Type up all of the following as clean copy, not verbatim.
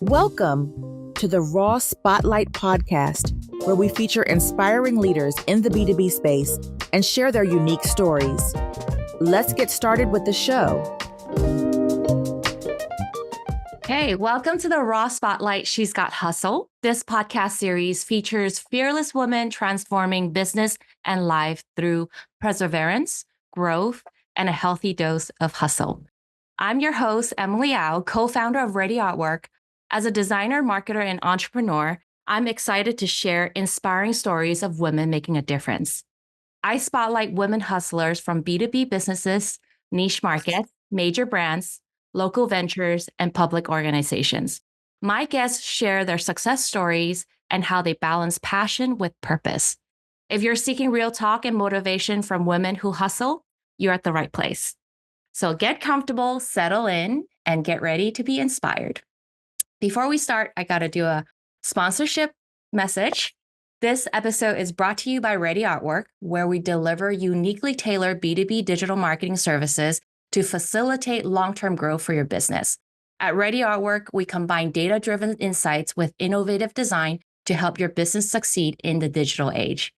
Welcome to the Raw Spotlight podcast, where we feature inspiring leaders in the B2B space and share their unique stories. Let's get started with the show. Hey, welcome to the Raw Spotlight, She's Got Hustle. This podcast series features fearless women transforming business and life through perseverance, growth, and a healthy dose of hustle. I'm your host, Emily Au, co-founder of Ready Artwork. As a designer, marketer, and entrepreneur, I'm excited to share inspiring stories of women making a difference. I spotlight women hustlers from B2B businesses, niche markets, major brands, local ventures, and public organizations. My guests share their success stories and how they balance passion with purpose. If you're seeking real talk and motivation from women who hustle, you're at the right place. So get comfortable, settle in, and get ready to be inspired. Before we start, I got to do a sponsorship message. This episode is brought to you by Ready Artwork, where we deliver uniquely tailored B2B digital marketing services to facilitate long-term growth for your business. At Ready Artwork, we combine data-driven insights with innovative design to help your business succeed in the digital age.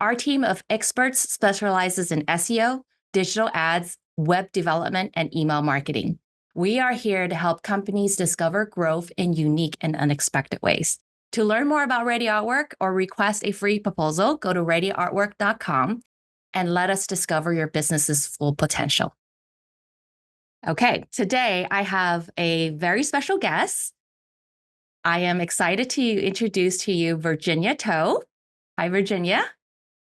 Our team of experts specializes in SEO, digital ads, web development, and email marketing. We are here to help companies discover growth in unique and unexpected ways. To learn more about Ready Artwork or request a free proposal, go to readyartwork.com and let us discover your business's full potential. Okay, today I have a very special guest. I am excited to introduce to you Virginia Toe. Hi, Virginia.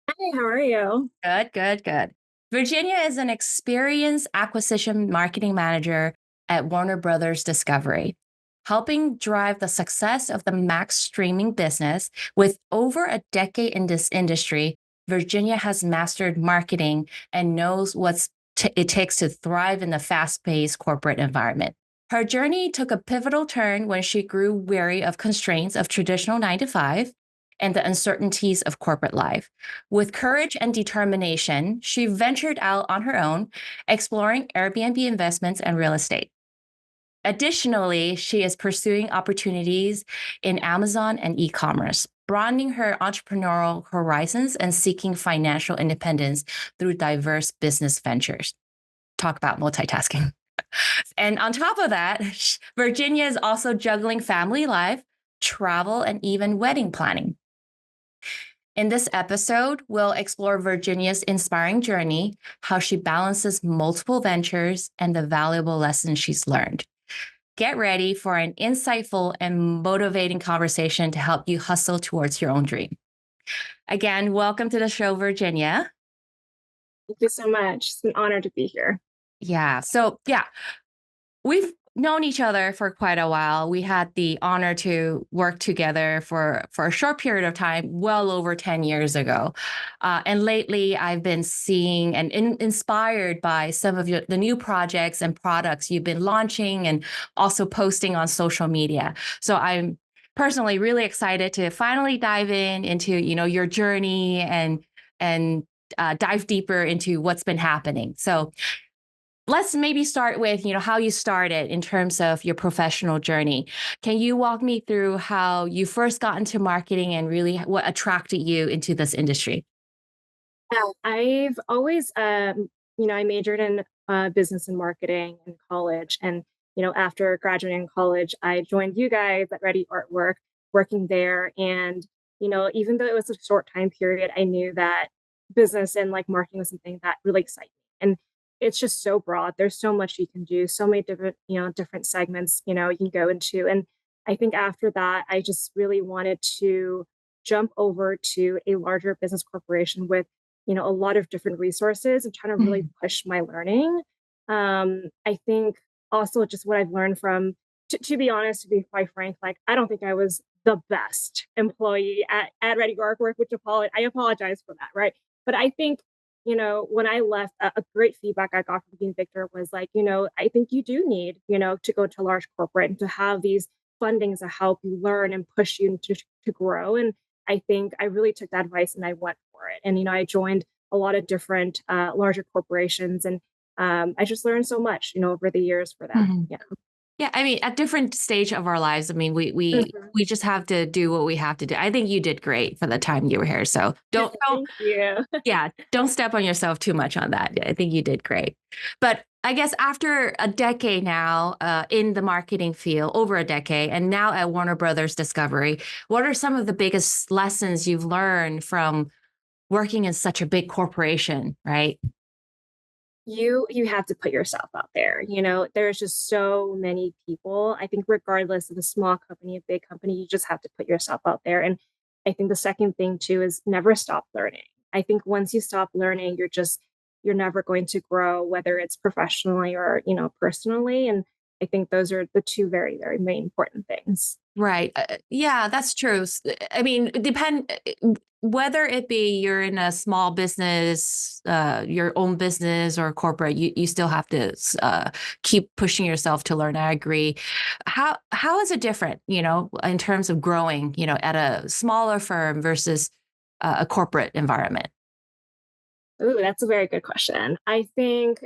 Hi, how are you? Good. Virginia is an experienced acquisition marketing manager at Warner Brothers Discovery, helping drive the success of the Max streaming business. With over a decade in this industry, Virginia has mastered marketing and knows what it takes to thrive in the fast-paced corporate environment. Her journey took a pivotal turn when she grew weary of constraints of traditional 9-to-5 and the uncertainties of corporate life. With courage and determination, she ventured out on her own, exploring Airbnb investments and real estate. Additionally, she is pursuing opportunities in Amazon and e-commerce, broadening her entrepreneurial horizons and seeking financial independence through diverse business ventures. Talk about multitasking. And on top of that, Virginia is also juggling family life, travel, and even wedding planning. In this episode, we'll explore Virginia's inspiring journey, how she balances multiple ventures, and the valuable lessons she's learned. Get ready for an insightful and motivating conversation to help you hustle towards your own dream. Again, welcome to the show, Virginia. Thank you so much. It's an honor to be here. So we've known each other for quite a while. We had the honor to work together for a short period of time, well over 10 years ago. And lately, I've been seeing and inspired by some of the new projects and products you've been launching and also posting on social media. So I'm personally really excited to finally dive into your journey and dive deeper into what's been happening. So let's maybe start with, how you started in terms of your professional journey. Can you walk me through how you first got into marketing and really what attracted you into this industry? I've always, I majored in business and marketing in college. And, after graduating college, I joined you guys at Ready Artwork, working there. And, even though it was a short time period, I knew that business and marketing was something that really excited me. And it's just so broad. There's so much you can do, so many different segments, you can go into. And I think after that, I just really wanted to jump over to a larger business corporation with, a lot of different resources and trying to really push my learning. I think also just what I've learned from, to be honest, to be quite frank, I don't think I was the best employee at Ready Artwork, which I apologize for that, right? But I think when I left, a great feedback I got from Dean Victor was I think you do need, to go to a large corporate and to have these fundings to help you learn and push you to grow. And I think I really took that advice and I went for it. And, I joined a lot of different larger corporations and I just learned so much, over the years for that. Mm-hmm. Yeah, I mean, at different stage of our lives, I mean, Mhm. we just have to do what we have to do. I think you did great for the time you were here. So don't Thank you. yeah, don't step on yourself too much on that. I think you did great. But I guess after a decade now in the marketing field, over a decade, and now at Warner Brothers Discovery, what are some of the biggest lessons you've learned from working in such a big corporation, right? You have to put yourself out there. There's just so many people. I think regardless of a small company, a big company, you just have to put yourself out there. And I think the second thing too is never stop learning. I think once you stop learning, you're never going to grow, whether it's professionally or, personally. And I think those are the two very, very main important things. Right. Yeah, that's true. I mean, whether it be you're in a small business, your own business or corporate, you still have to keep pushing yourself to learn. I agree. How is it different, in terms of growing, at a smaller firm versus a corporate environment? Ooh, that's a very good question. I think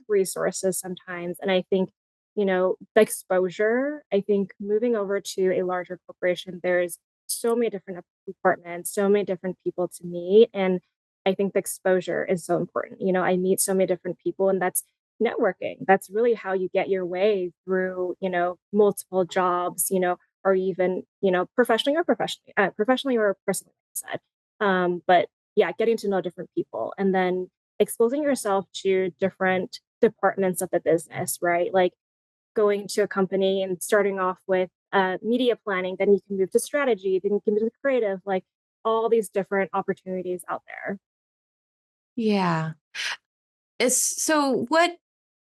resources sometimes, and I think, the exposure. I think moving over to a larger corporation, there's so many different departments, so many different people to meet, and I think the exposure is so important. I meet so many different people, and that's networking. That's really how you get your way through, multiple jobs, or even, professionally or personally, like I said. But yeah, getting to know different people and then exposing yourself to different departments of the business, right? Like going to a company and starting off with media planning, then you can move to strategy, then you can move to creative, like all these different opportunities out there. Yeah. So what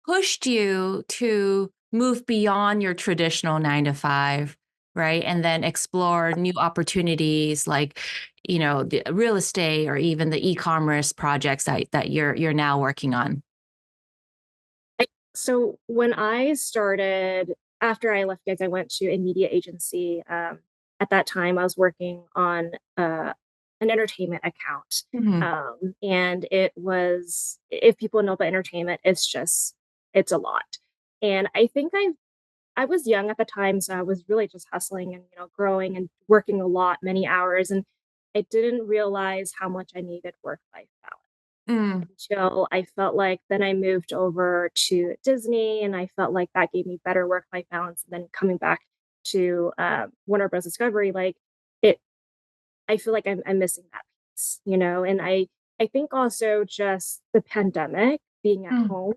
pushed you to move beyond your traditional 9 to 5, right? And then explore new opportunities like, the real estate or even the e-commerce projects that you're now working on. So when I started, after I left gigs, I went to a media agency. At that time, I was working on an entertainment account. Hmm. And it was, if people know about entertainment, it's a lot. And I was young at the time, so I was really just hustling and, growing and working a lot, many hours. And I didn't realize how much I needed work life balance Mm, until I felt like then I moved over to Disney and I felt like that gave me better work life balance. And then coming back to Warner Bros. Discovery, like it, I feel like I'm missing that piece, and I think also just the pandemic being at mm, home,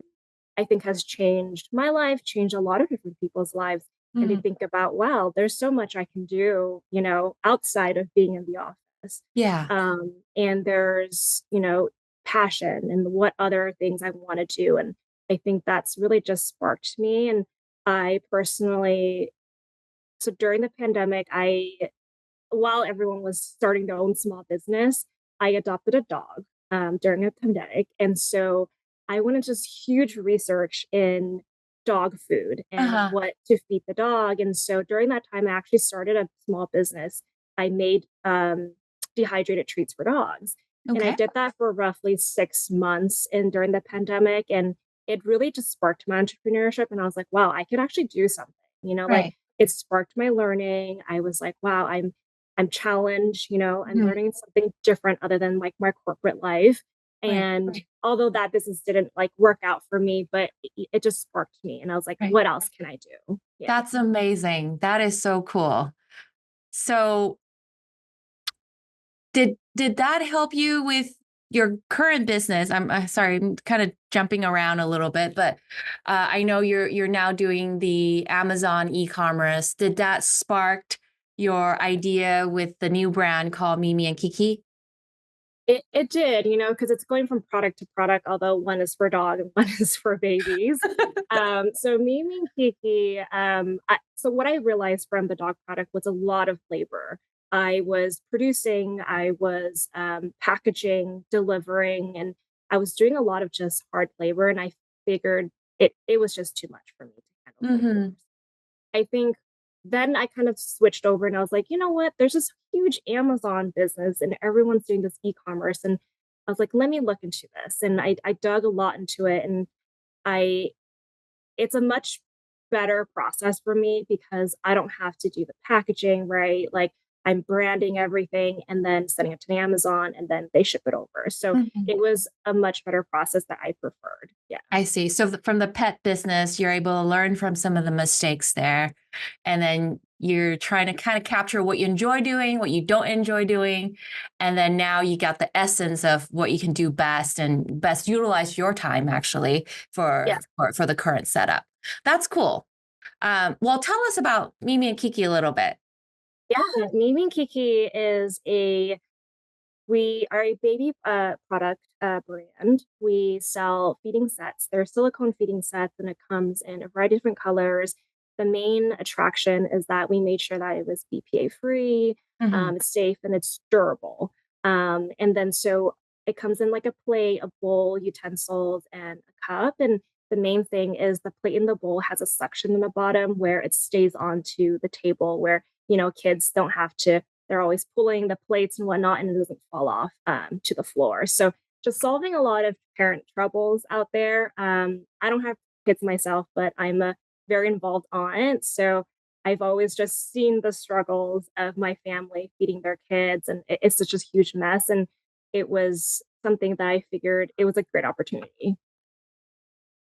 I think has changed my life, changed a lot of different people's lives. And to mm. think about, wow, there's so much I can do, outside of being in the office. Yeah. And there's, passion and what other things I want to do. And I think that's really just sparked me. And I personally, so during the pandemic, while everyone was starting their own small business, I adopted a dog during a pandemic. And so I went into this huge research in dog food and Uh-huh. what to feed the dog. And so during that time, I actually started a small business. I made dehydrated treats for dogs. And I Okay. did that for roughly 6 months and during the pandemic. And it really just sparked my entrepreneurship. And I was like, wow, I could actually do something, like Right. it sparked my learning. I was like, wow, I'm challenged, I'm Mhm. learning something different other than like my corporate life. Right. And although that business didn't like work out for me, but it just sparked me. And I was like, Right. what else can I do? Yeah. That's amazing. That is so cool. So did that help you with your current business? I'm sorry, I'm kind of jumping around a little bit, but I know you're now doing the Amazon e-commerce. Did that sparked your idea with the new brand called Mimi and Kiki? It did, because it's going from product to product, although one is for dog and one is for babies. So Mimi and Kiki, so what I realized from the dog product was a lot of labor. I was producing, I was packaging, delivering, and I was doing a lot of just hard labor. And I figured it was just too much for me to handle by Hmm. force. I think then I kind of switched over and I was like, you know what? There's this huge Amazon business and everyone's doing this e-commerce. And I was like, let me look into this. And I dug a lot into it. And I, it's a much better process for me because I don't have to do the packaging, right? Like I'm branding everything and then sending it to Amazon and then they ship it over. So Mhm. it was a much better process that I preferred. Yeah. I see. So from the pet business, you're able to learn from some of the mistakes there. And then you're trying to kind of capture what you enjoy doing, what you don't enjoy doing. And then now you got the essence of what you can do best and best utilize your time actually Yeah. for the current setup. That's cool. Well, tell us about Mimi and Kiki a little bit. Yeah. Mimi and Kiki is we are a baby product brand. We sell feeding sets. They're silicone feeding sets, and it comes in a variety of different colors. The main attraction is that we made sure that it was BPA free, Mhm. it's safe, and it's durable. And then so it comes in like a plate, a bowl, utensils, and a cup. And the main thing is the plate in the bowl has a suction in the bottom where it stays onto the table, where kids don't have to, they're always pulling the plates and whatnot, and it doesn't fall off to the floor. So just solving a lot of parent troubles out there. I don't have kids myself, but I'm a very involved aunt. So I've always just seen the struggles of my family feeding their kids, and it's such a huge mess. And it was something that I figured it was a great opportunity.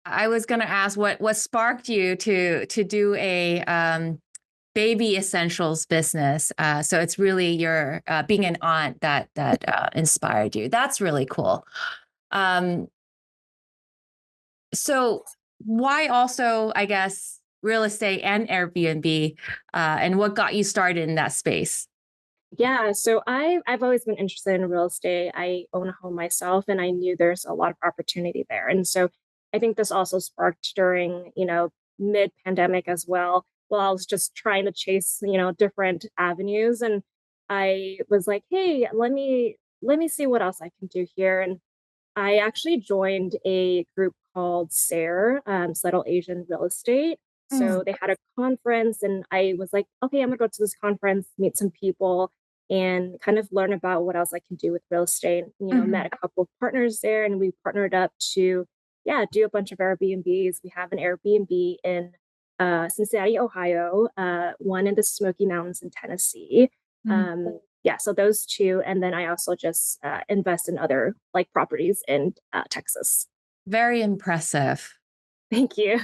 I was going to ask what sparked you to do a baby essentials business. So it's really your being an aunt that inspired you. That's really cool. Um, so why also, I guess, real estate and Airbnb, and what got you started in that space? Yeah, so I've always been interested in real estate. I own a home myself and I knew there's a lot of opportunity there. And so I think this also sparked during, mid-pandemic as well. While I was just trying to chase, different avenues, and I was like, "Hey, let me see what else I can do here." And I actually joined a group called SARE, Settle Asian Real Estate. Mm, So they had a conference, and I was like, okay, I'm gonna go to this conference, meet some people, and kind of learn about what else I can do with real estate. Met mhm, a couple of partners there, and we partnered up to, yeah, do a bunch of Airbnbs. We have an Airbnb in Cincinnati, Ohio, one in the Smoky Mountains in Tennessee. mm. Yeah, so those two, and then I also just invest in other like properties in Texas. Very impressive. Thank you.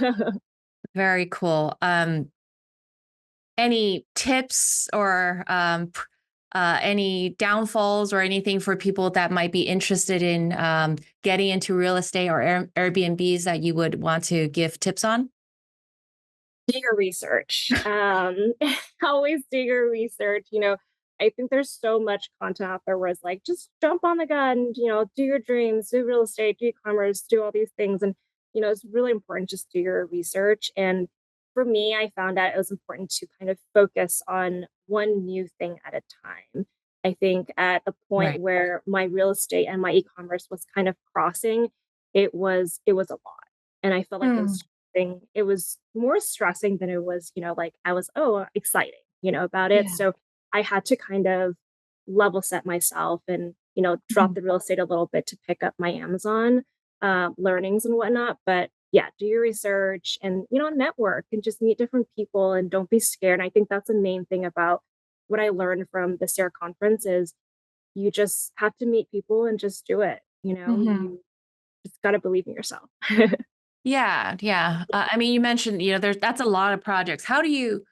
Very cool. Any tips or any downfalls or anything for people that might be interested in getting into real estate or Airbnbs that you would want to give tips on? Do your research. Always do your research. I think there's so much content out there where it's like, just jump on the gun, do your dreams, do real estate, do e-commerce, do all these things. And, it's really important just do your research. And for me, I found out it was important to kind of focus on one new thing at a time. I think at the point Right. where my real estate and my e-commerce was kind of crossing, it was a lot. And I felt like it Mm, was thing, it was more stressing than it was, like I was, oh, exciting, about it. yeah. So I had to kind of level set myself and, drop Mhm. the real estate a little bit to pick up my Amazon learnings and whatnot. But yeah, do your research and, network and just meet different people and don't be scared. And I think that's the main thing about what I learned from the SARE conference is you just have to meet people and just do it. Mhm. You just got to believe in yourself. Yeah, yeah. I mean, you mentioned, there's that's a lot of projects. How do you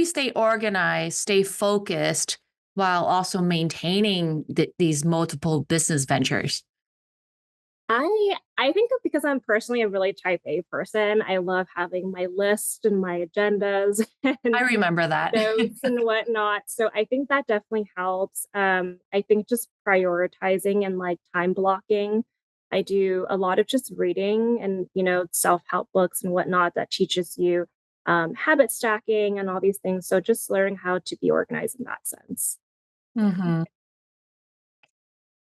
stay organized, stay focused while also maintaining these multiple business ventures? I think because I'm personally a really type A person, I love having my list and my agendas I and remember that. notes and whatnot. So I think that definitely helps. I think just prioritizing and like time blocking. I do a lot of just reading and self-help books and whatnot that teaches you habit stacking and all these things. So just learning how to be organized in that sense. Yeah. Mhm.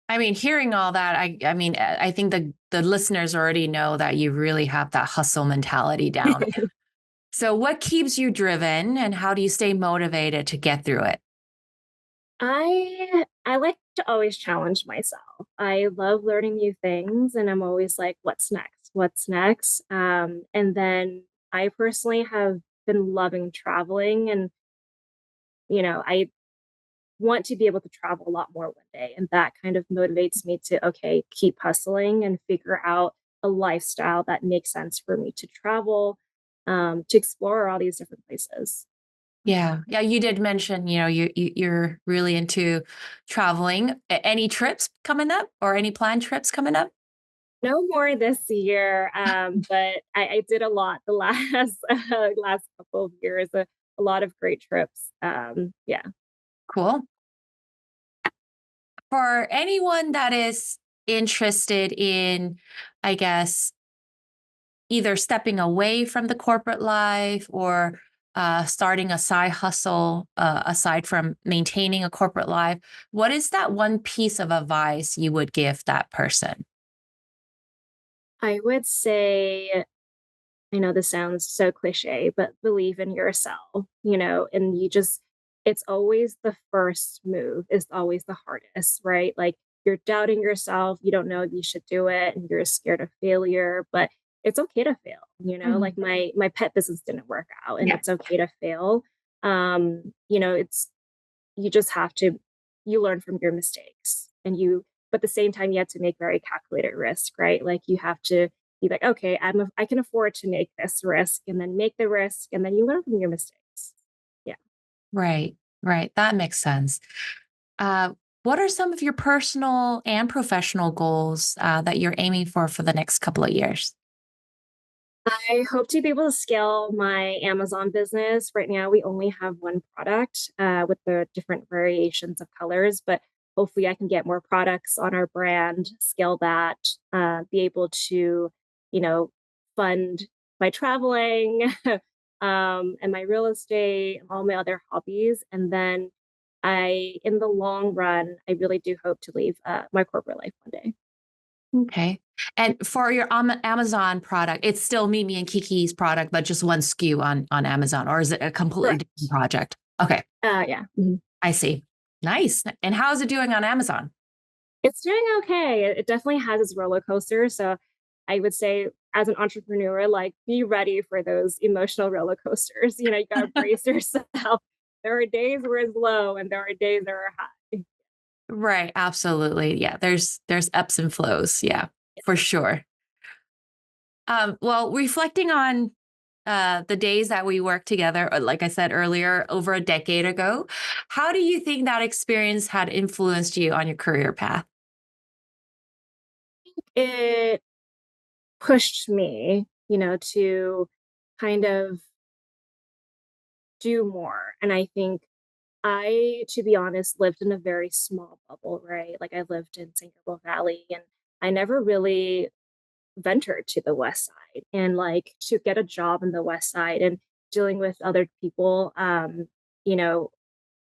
I mean, hearing all that, I mean, I think the listeners already know that you really have that hustle mentality down. So what keeps you driven and how do you stay motivated to get through it? I like to always challenge myself. I love learning new things and I'm always like, what's next? What's next? And then I personally have been loving traveling and, I want to be able to travel a lot more one day. And that kind of motivates me to, okay, keep hustling and figure out a lifestyle that makes sense for me to travel, to explore all these different places. Yeah. Yeah. You did mention, you're really into traveling. Any trips coming up or any planned trips coming up? No more this year, but I did a lot the last last couple of years, a lot of great trips. Yeah. Cool. For anyone that is interested in, I guess, either stepping away from the corporate life or starting a side hustle aside from maintaining a corporate life, what is that one piece of advice you would give that person? I would say, I know this sounds so cliche, but believe in yourself, and it's always the first move is always the hardest, right? Like you're doubting yourself, you don't know if you should do it, and you're scared of failure, but it's okay to fail, like Mhm. my pet business didn't work out and Yeah. it's okay to fail. It's you just have to you learn from your mistakes and but at the same time you have to make very calculated risk, right? Like you have to be like, okay, I can afford to make this risk and then make the risk and then you learn from your mistakes. Yeah. Right. Right. That makes sense. Uh, what are some of your personal and professional goals that you're aiming for the next couple of years? I hope to be able to scale my Amazon business. Right now, we only have one product with the different variations of colors, but hopefully, I can get more products on our brand, scale that, be able to, you know, fund my traveling and my real estate and all my other hobbies. And then in the long run, I really do hope to leave my corporate life one day. Okay. And for your Amazon product, it's still Mimi and Kiki's product, but just one SKU on Amazon, or is it a completely different Correct. project? Okay, Yeah. Mhm. I see. Nice. And how is it doing on Amazon? It's doing okay. It definitely has its roller coaster. So I would say as an entrepreneur, like be ready for those emotional roller coasters. You gotta brace yourself. There are days where it's low and there are days that are high. Right, absolutely. Yeah, there's ebbs and flows. Yeah, for sure. Well, reflecting on the days that we worked together, like I said earlier, over a decade ago, how do you think that experience had influenced you on your career path? It pushed me, to kind of do more. And I think to be honest, lived in a very small bubble, right? Like I lived in San Gabriel Valley and I never really ventured to the West Side and like to get a job in the West Side and dealing with other people, you know,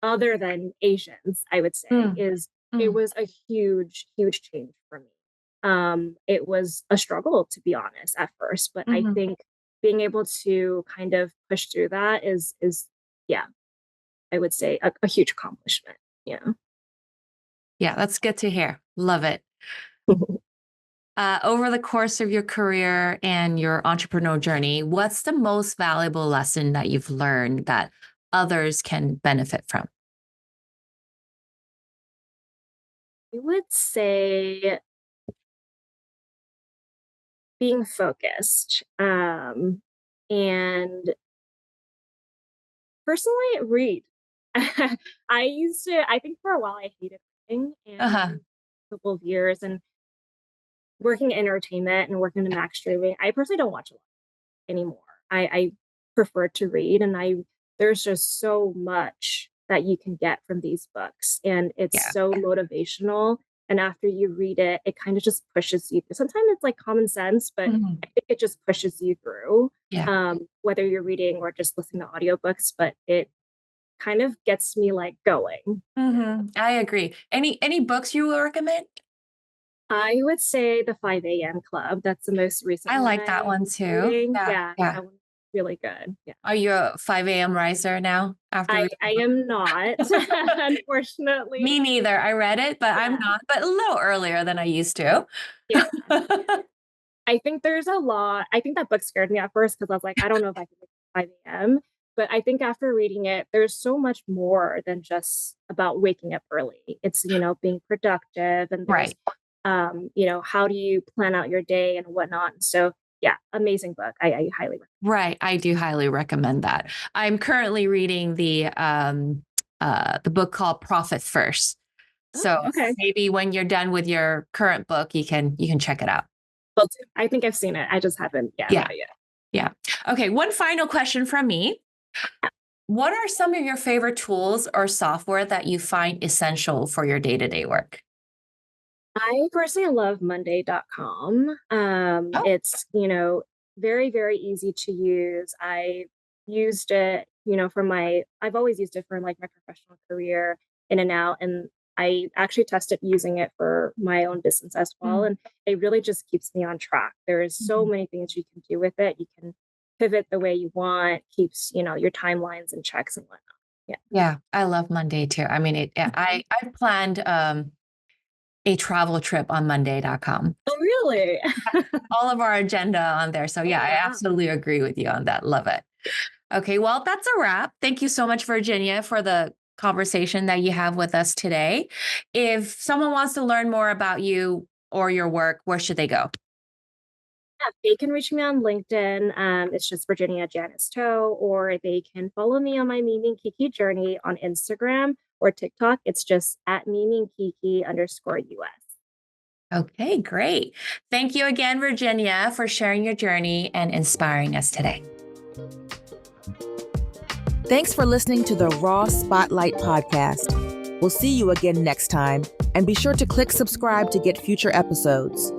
other than Asians, I would say, Mm, it mm, was a huge, huge change for me. It was a struggle to be honest at first, but I mhm. think being able to kind of push through that is yeah, I would say a huge accomplishment. Yeah. Yeah, that's good to hear. Love it. Over the course of your career and your entrepreneurial journey, what's the most valuable lesson that you've learned that others can benefit from? I would say being focused, and personally, read. I think for a while I hated reading, and Uh-huh. a couple of years and working in entertainment and working in max streaming, I personally don't watch a lot anymore. I prefer to read, and there's just so much that you can get from these books, and it's Yeah. so motivational. And after you read it, it kind of just pushes you through. Sometimes it's like common sense, but Mhm. I think it just pushes you through, Yeah. whether you're reading or just listening to audiobooks. But it kind of gets me like going. Yeah. I agree. Any books you would recommend? I would say the 5 a.m. Club. That's the most recent I one like that I'm one too. reading. Yeah. Yeah, Yeah. that one's really good. Yeah. Are you a 5 a.m. riser now after reading I the am not, book? Me unfortunately. neither. I read it, but I'm Yeah. not, but a little earlier than I used to. Yeah. I think there's a lot. I think that book scared me at first because I was like, I don't know if I can make 5 a.m. But I think after reading it, there's so much more than just about waking up early. It's, being productive and there's, Right. how do you plan out your day and whatnot. So yeah, amazing book. I highly recommend. Right. I do highly recommend that. I'm currently reading the book called Profit First. Oh, So okay. maybe when you're done with your current book, you can check it out. Well, I think I've seen it. I just haven't, Yeah. read it yet. Yeah. Okay. One final question from me. What are some of your favorite tools or software that you find essential for your day-to-day work? I personally love Monday.com. Oh, It's, very, very easy to use. I used it, I've always used it for like my professional career in and out. And I actually tested using it for my own business as well. mm, And it really just keeps me on track. There is so mhm. many things you can do with it. You can pivot the way you want, keeps, your timelines and checks and whatnot. Yeah. Yeah, I love Monday too. I mean, Mhm. I planned a travel trip on Monday.com. Oh, really? All of our agenda on there. So yeah, Oh, I wow. absolutely agree with you on that. Love it. Okay, well, that's a wrap. Thank you so much, Virginia, for the conversation that you have with us today. If someone wants to learn more about you or your work, where should they go? Yeah, they can reach me on LinkedIn. It's just Virginia Janice Toe, or they can follow me on my Mimi Kiki journey on Instagram or TikTok. It's just at Mimi Kiki _US. Okay, great. Thank you again, Virginia, for sharing your journey and inspiring us today. Thanks for listening to the Raw Spotlight podcast. We'll see you again next time, and be sure to click subscribe to get future episodes.